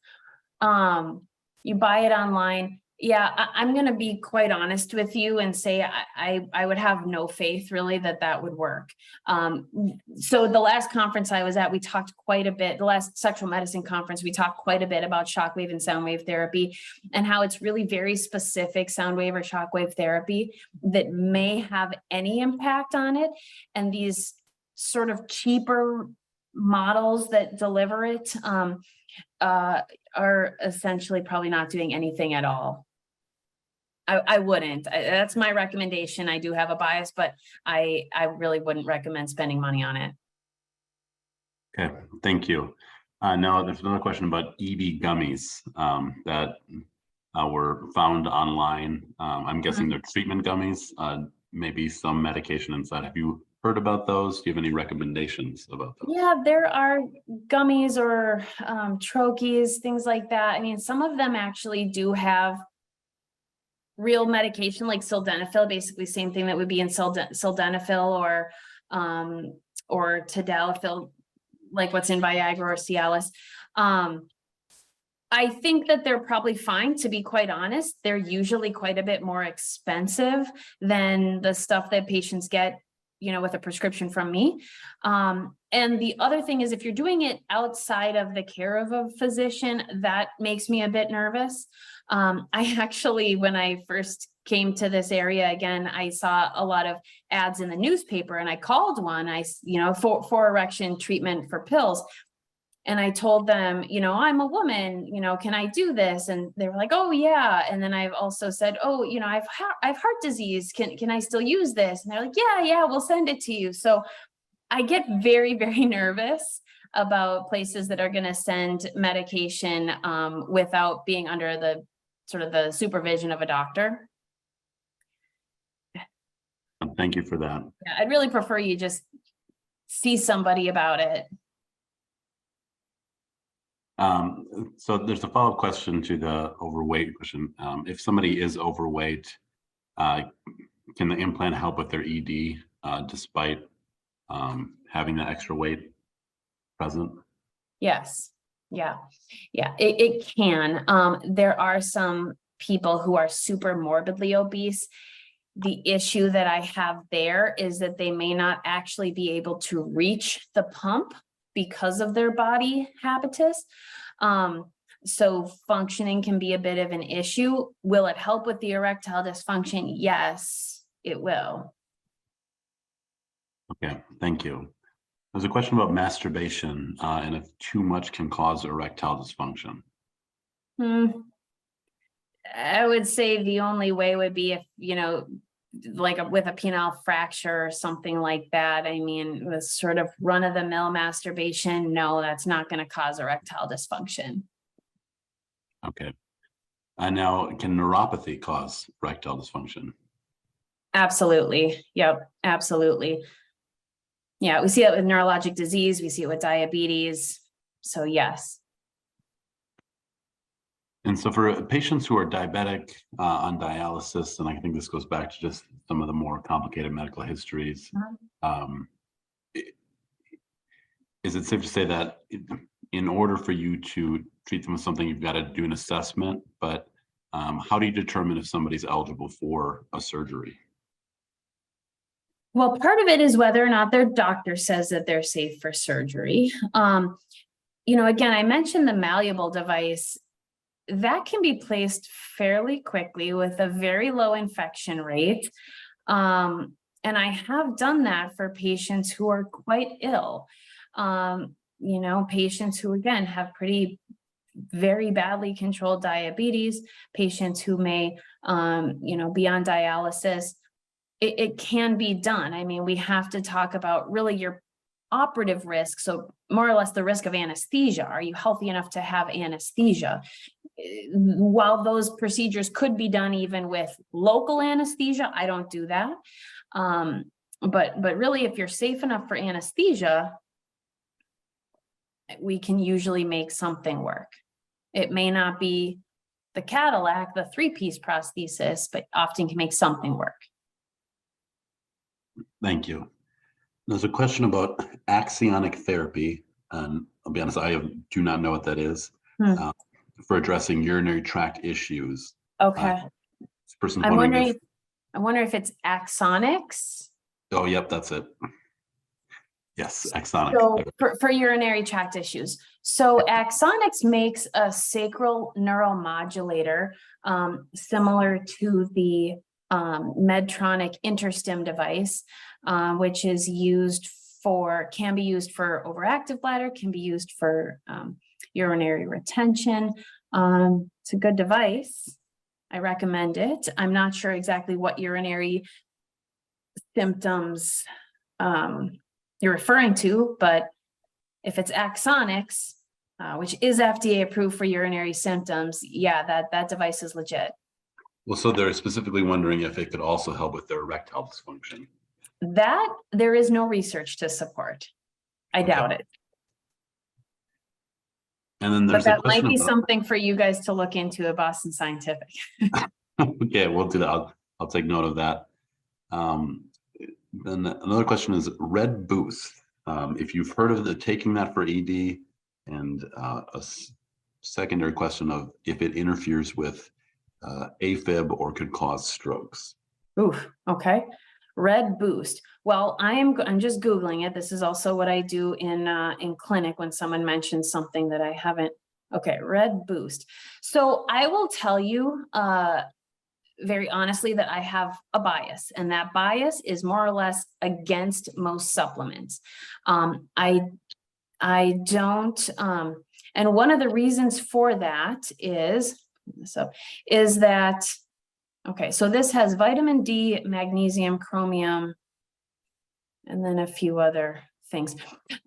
You buy it online. Yeah, I'm going to be quite honest with you and say I would have no faith really that would work. So the last conference I was at, we talked quite a bit, the last sexual medicine conference, we talked quite a bit about shockwave and sound wave therapy and how it's really very specific sound wave or shockwave therapy that may have any impact on it. And these sort of cheaper models that deliver it are essentially probably not doing anything at all. I wouldn't. That's my recommendation. I do have a bias, but I really wouldn't recommend spending money on it. Okay, thank you. Now there's another question about ED gummies that were found online. I'm guessing they're treatment gummies, maybe some medication inside. Have you heard about those? Do you have any recommendations about those? Yeah, there are gummies or troches, things like that. I mean, some of them actually do have real medication like sildenafil, basically same thing that would be in sildenafil or tadalafil, like what's in Viagra or Cialis. I think that they're probably fine, to be quite honest. They're usually quite a bit more expensive than the stuff that patients get, with a prescription from me. And the other thing is, if you're doing it outside of the care of a physician, that makes me a bit nervous. I actually, when I first came to this area again, I saw a lot of ads in the newspaper and I called one, for erection treatment for pills. And I told them, I'm a woman, can I do this? And they were like, oh yeah. And then I've also said, oh, I've heart disease. Can I still use this? And they're like, yeah, we'll send it to you. So I get very, very nervous about places that are going to send medication without being under the sort of the supervision of a doctor. Thank you for that. Yeah, I'd really prefer you just see somebody about it. So there's a follow-up question to the overweight question. If somebody is overweight, can the implant help with their ED despite having that extra weight present? Yes. Yeah, it can. There are some people who are super morbidly obese. The issue that I have there is that they may not actually be able to reach the pump because of their body habitus. So functioning can be a bit of an issue. Will it help with the erectile dysfunction? Yes, it will. Okay, thank you. There's a question about masturbation and if too much can cause erectile dysfunction. I would say the only way would be if, like with a penile fracture or something like that. I mean, with sort of run-of-the-mill masturbation, no, that's not going to cause erectile dysfunction. Okay. Now, can neuropathy cause erectile dysfunction? Absolutely. Yep, absolutely. Yeah, we see it with neurologic disease. We see it with diabetes. So yes. And so for patients who are diabetic on dialysis, and I think this goes back to just some of the more complicated medical histories, is it safe to say that in order for you to treat them with something, you've got to do an assessment, but how do you determine if somebody's eligible for a surgery? Well, part of it is whether or not their doctor says that they're safe for surgery. Again, I mentioned the malleable device. That can be placed fairly quickly with a very low infection rate. And I have done that for patients who are quite ill. Patients who, again, have very badly controlled diabetes, patients who may, be on dialysis. It can be done. I mean, we have to talk about really your operative risk. So more or less the risk of anesthesia. Are you healthy enough to have anesthesia? While those procedures could be done even with local anesthesia, I don't do that. But really, if you're safe enough for anesthesia, we can usually make something work. It may not be the Cadillac, the 3-piece prosthesis, but often can make something work. Thank you. There's a question about axionic therapy, and I'll be honest, do not know what that is, for addressing urinary tract issues. Okay. This person's I'm wondering wondering, I wonder if it's axonics. Oh, yep, that's it. Yes, axonic. So for urinary tract issues. So axonics makes a sacral neuromodulator, similar to the Medtronic InterStim device, which is can be used for overactive bladder, can be used for urinary retention. It's a good device. I recommend it. I'm not sure exactly what urinary symptoms you're referring to, but if it's axonics, which is FDA approved for urinary symptoms, yeah, that device is legit. Well, so they're specifically wondering if it could also help with their erectile dysfunction. That there is no research to support. I doubt it. And then But there's a that might question be about, something for you guys to look into at Boston Scientific. yeah, we'll do that. I'll take note of that. Then another question is Red Boost. If you've heard of taking that for ED, and secondary question of if it interferes with AFib or could cause strokes. Oof. Okay. Red Boost. Well, I'm just Googling it. This is also what I do in clinic when someone mentions something that I haven't. Okay. Red Boost. So I will tell you, very honestly, that I have a bias, and that bias is more or less against most supplements. I don't, and one of the reasons for that is that, okay, so this has vitamin D, magnesium, chromium, and then a few other things.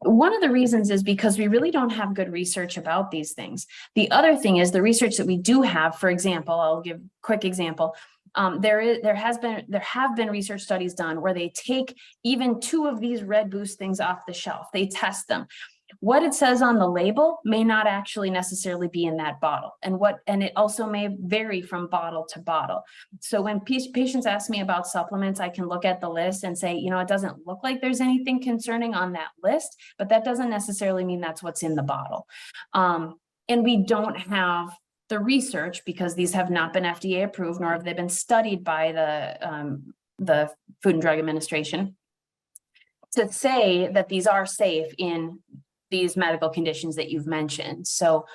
One of the reasons is because we really don't have good research about these things. The other thing is the research that we do have. For example, I'll give a quick example. There have been research studies done where they take even 2 of these Red Boost things off the shelf. They test them. What it says on the label may not actually necessarily be in that bottle, and it also may vary from bottle to bottle. So when patients ask me about supplements, I can look at the list and say, it doesn't look like there's anything concerning on that list, but that doesn't necessarily mean that's what's in the bottle. And we don't have the research because these have not been FDA approved, nor have they been studied by the Food and Drug Administration to say that these are safe in these medical conditions that you've mentioned. So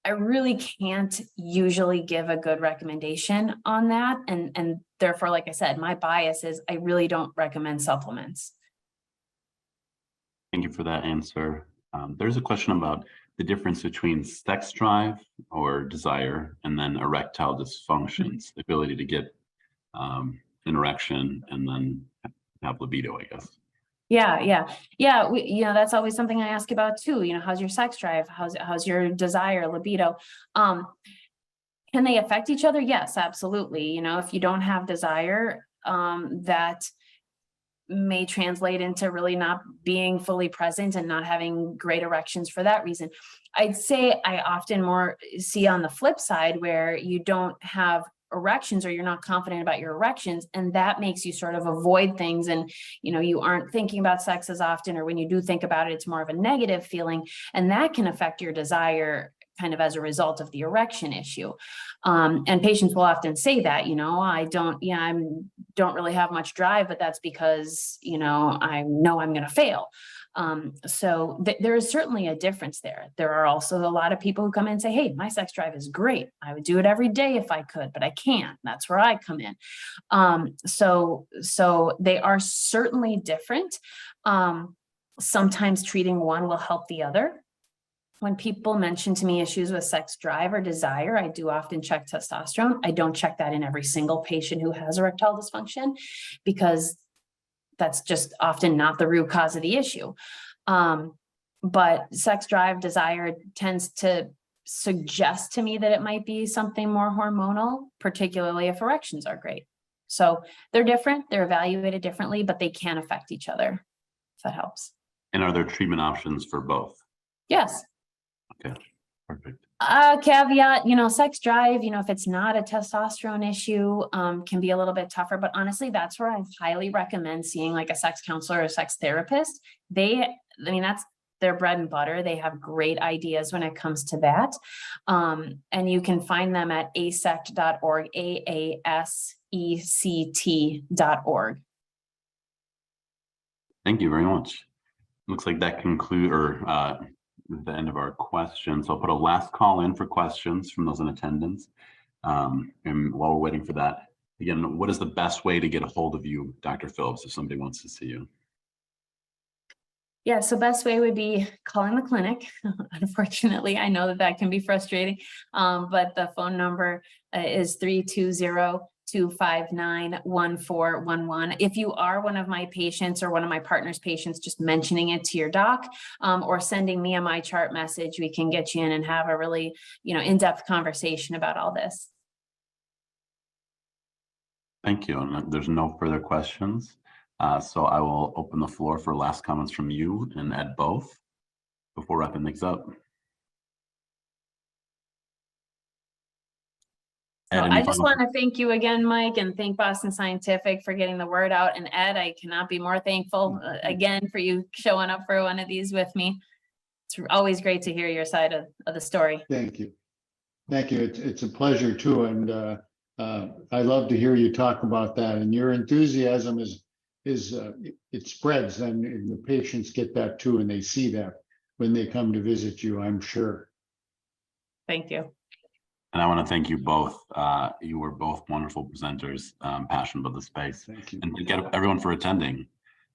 I really can't usually give a good recommendation on that. And therefore, like I said, my bias is I really don't recommend supplements. Thank you for that answer. There's a question about the difference between sex drive or desire and then erectile dysfunctions, the ability to get an erection and then have libido, I guess. Yeah. That's always something I ask about too. How's your sex drive? How's your desire, libido? Can they affect each other? Yes, absolutely. If you don't have desire, that may translate into really not being fully present and not having great erections for that reason. I'd say I often more see on the flip side where you don't have erections or you're not confident about your erections, and that makes you sort of avoid things, and you aren't thinking about sex as often, or when you do think about it, it's more of a negative feeling, and that can affect your desire kind of as a result of the erection issue. And patients will often say that, I don't really have much drive, but that's because, I know I'm going to fail. So there is certainly a difference there. There are also a lot of people who come in and say, hey, my sex drive is great. I would do it every day if I could, but I can't. That's where I come in. So they are certainly different. Sometimes treating one will help the other. When people mention to me issues with sex drive or desire, I do often check testosterone. I don't check that in every single patient who has erectile dysfunction because that's just often not the root cause of the issue. But sex drive, desire tends to suggest to me that it might be something more hormonal, particularly if erections are great. So they're different, they're evaluated differently, but they can affect each other, if that helps. And are there treatment options for both? Yes. Okay, perfect. Caveat, sex drive, if it's not a testosterone issue, can be a little bit tougher, but honestly, that's where I highly recommend seeing like a sex counselor or a sex therapist. That's their bread and butter. They have great ideas when it comes to that. And you can find them at asect.org, AASECT.org. Thank you very much. Looks like that the end of our questions. So I'll put a last call in for questions from those in attendance. And while we're waiting for that, again, what is the best way to get a hold of you, Dr. Phillips, if somebody wants to see you? Yeah, so best way would be calling the clinic. Unfortunately, I know that can be frustrating, but the phone number is 320-259-1411. If you are one of my patients or one of my partner's patients, just mentioning it to your doc or sending me a MyChart message, we can get you in and have a really, in-depth conversation about all this. Thank you. And there's no further questions. So I will open the floor for last comments from you and Ed both before wrapping things up. So I just want to thank you again, Mike, and thank Boston Scientific for getting the word out. And Ed, I cannot be more thankful again for you showing up for one of these with me. It's always great to hear your side of the story. Thank you. Thank you. It's a pleasure too. And I love to hear you talk about that. And your enthusiasm it spreads, and the patients get that too, and they see that when they come to visit you, I'm sure. Thank you. And I want to thank you both. You were both wonderful presenters, passionate about the space. Thank you. And thank everyone for attending.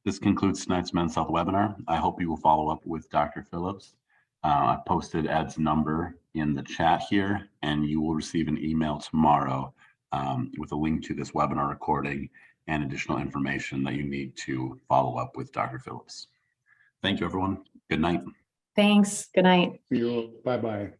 This concludes tonight's Men's Health webinar. I hope you will follow up with Dr. Phillips. I posted Ed's number in the chat here, and you will receive an email tomorrow with a link to this webinar recording and additional information that you need to follow up with Dr. Phillips. Thank you, everyone. Good night. Thanks. Good night. Bye-bye.